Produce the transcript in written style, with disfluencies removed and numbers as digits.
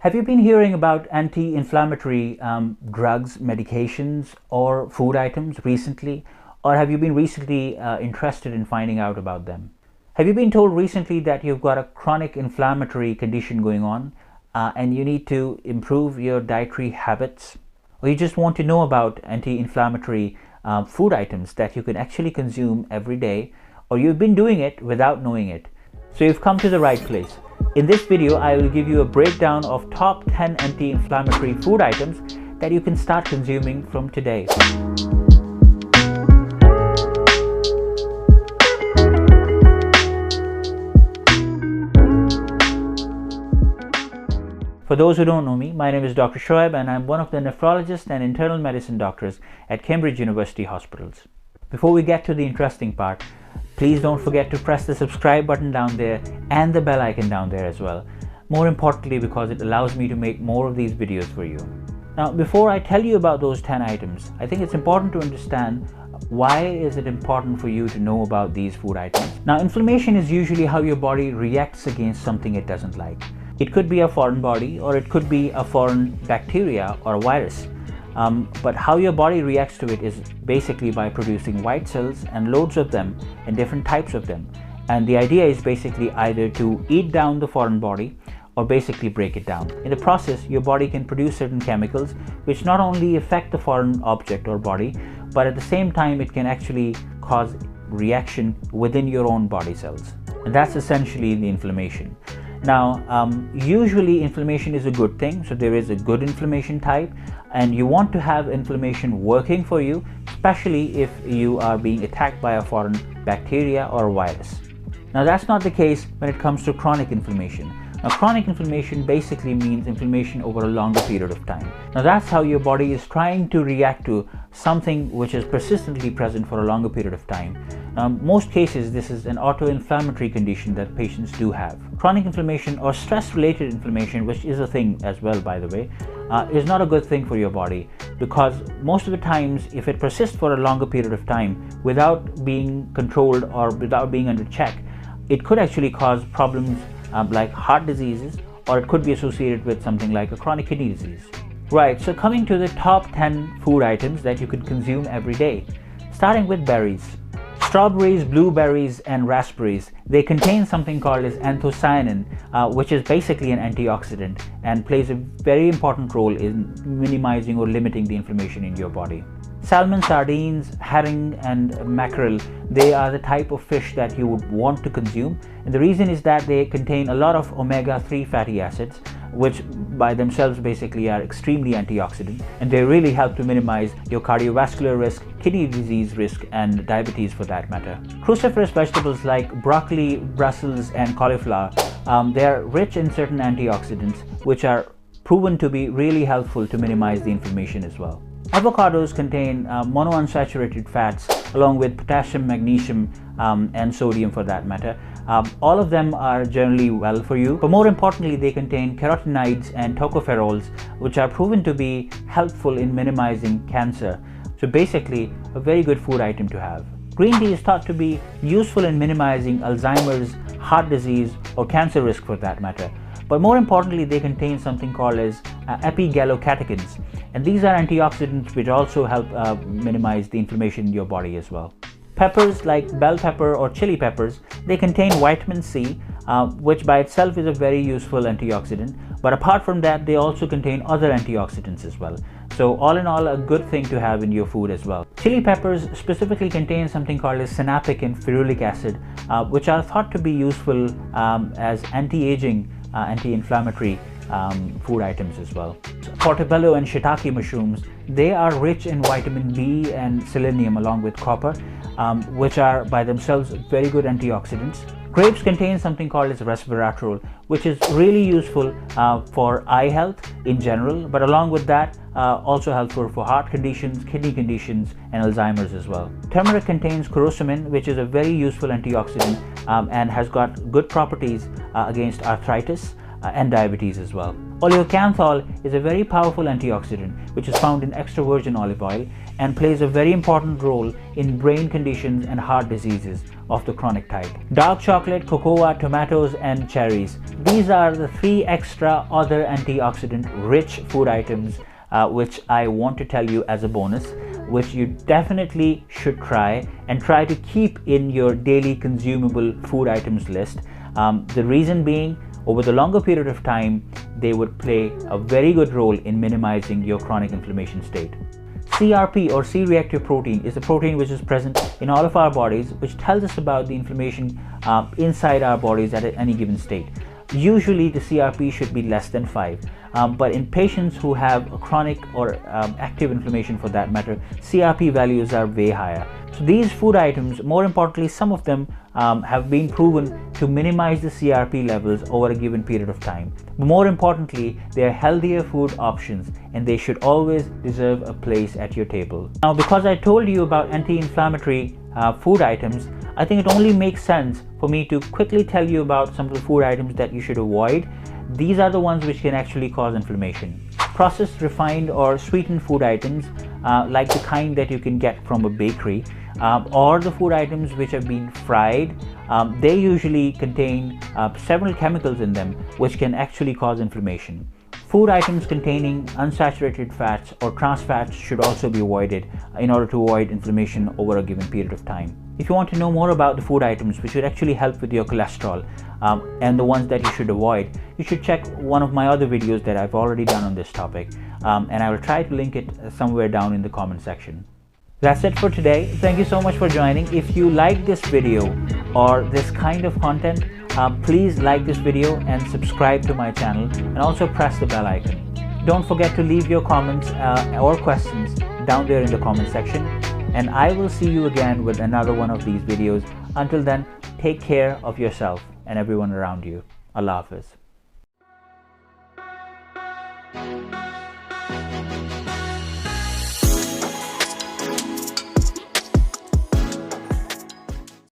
Have you been hearing about anti-inflammatory drugs, medications, or food items recently? Or have you been recently interested in finding out about them? Have you been told recently that you've got a chronic inflammatory condition going on and you need to improve your dietary habits? Or you just want to know about anti-inflammatory food items that you can actually consume every day, or you've been doing it without knowing it? So you've come to the right place. In this video, I will give you a breakdown of top 10 anti-inflammatory food items that you can start consuming from today. For those who don't know me, my name is Dr. Shoaib and I'm one of the nephrologists and internal medicine doctors at Cambridge University Hospitals. Before we get to the interesting part, please don't forget to press the subscribe button down there and the bell icon down there as well. More importantly, because it allows me to make more of these videos for you. Now, before I tell you about those 10 items, I think it's important to understand why is it important for you to know about these food items. Now, inflammation is usually how your body reacts against something it doesn't like. It could be a foreign body, or it could be a foreign bacteria or a virus. But how your body reacts to it is basically by producing white cells and loads of them and different types of them. And the idea is basically either to eat down the foreign body or basically break it down. In the process, your body can produce certain chemicals which not only affect the foreign object or body, but at the same time it can actually cause reaction within your own body cells. And that's essentially the inflammation. Now, usually inflammation is a good thing, so there is a good inflammation type, and you want to have inflammation working for you, especially if you are being attacked by a foreign bacteria or a virus. Now, that's not the case when it comes to chronic inflammation. Now, chronic inflammation basically means inflammation over a longer period of time. Now, that's how your body is trying to react to something which is persistently present for a longer period of time. Most cases, this is an autoinflammatory condition that patients do have. Chronic inflammation or stress-related inflammation, which is a thing as well, by the way, is not a good thing for your body, because most of the times, if it persists for a longer period of time without being controlled or without being under check, it could actually cause problems like heart diseases, or it could be associated with something like a chronic kidney disease. Right, so coming to the top 10 food items that you could consume every day, starting with berries. Strawberries, blueberries, and raspberries, they contain something called as anthocyanin, which is basically an antioxidant and plays a very important role in minimizing or limiting the inflammation in your body. Salmon, sardines, herring, and mackerel, they are the type of fish that you would want to consume. And the reason is that they contain a lot of omega-3 fatty acids, which by themselves basically are extremely antioxidant, and they really help to minimize your cardiovascular risk, kidney disease risk, and diabetes for that matter. Cruciferous vegetables like broccoli, Brussels, and cauliflower, they are rich in certain antioxidants which are proven to be really helpful to minimize the inflammation as well. Avocados contain monounsaturated fats along with potassium, magnesium, and sodium for that matter. All of them are generally well for you, but more importantly, they contain carotenoids and tocopherols, which are proven to be helpful in minimizing cancer. So basically, a very good food item to have. Green tea is thought to be useful in minimizing Alzheimer's, heart disease, or cancer risk for that matter. But more importantly, they contain something called as epigallocatechins, and these are antioxidants which also help minimize the inflammation in your body as well. Peppers like bell pepper or chili peppers, they contain vitamin C, which by itself is a very useful antioxidant, but apart from that, they also contain other antioxidants as well. So all in all, a good thing to have in your food as well. Chili peppers specifically contain something called as synaptic and ferulic acid, which are thought to be useful as anti-aging, anti-inflammatory food items as well. Portobello and shiitake mushrooms, they are rich in vitamin B and selenium along with copper, which are by themselves very good antioxidants. Grapes contain something called as resveratrol, which is really useful for eye health in general, but along with that, also helpful for heart conditions, kidney conditions, and Alzheimer's as well. Turmeric contains curcumin, which is a very useful antioxidant and has got good properties against arthritis and diabetes as well. Oleocanthal is a very powerful antioxidant which is found in extra virgin olive oil and plays a very important role in brain conditions and heart diseases of the chronic type. Dark chocolate, cocoa, tomatoes and cherries. These are the 3 extra other antioxidant rich food items which I want to tell you as a bonus, which you definitely should try and try to keep in your daily consumable food items list. The reason being, over the longer period of time, they would play a very good role in minimizing your chronic inflammation state. CRP or C-reactive protein is a protein which is present in all of our bodies, which tells us about the inflammation inside our bodies at any given state. Usually the CRP should be less than 5, but in patients who have a chronic or active inflammation for that matter, CRP values are way higher. So these food items, more importantly, some of them have been proven to minimize the CRP levels over a given period of time. But more importantly, they are healthier food options and they should always deserve a place at your table. Now, because I told you about anti-inflammatory food items, I think it only makes sense for me to quickly tell you about some of the food items that you should avoid. These are the ones which can actually cause inflammation. Processed, refined or sweetened food items like the kind that you can get from a bakery or the food items which have been fried, they usually contain several chemicals in them which can actually cause inflammation. Food items containing unsaturated fats or trans fats should also be avoided in order to avoid inflammation over a given period of time. If you want to know more about the food items which would actually help with your cholesterol and the ones that you should avoid, you should check one of my other videos that I've already done on this topic, and I will try to link it somewhere down in the comment section. That's it for today. Thank you so much for joining. If you like this video or this kind of content, please like this video and subscribe to my channel, and also press the bell icon. Don't forget to leave your comments or questions down there in the comment section, and I will see you again with another one of these videos. Until then, take care of yourself and everyone around you. Allah Hafiz.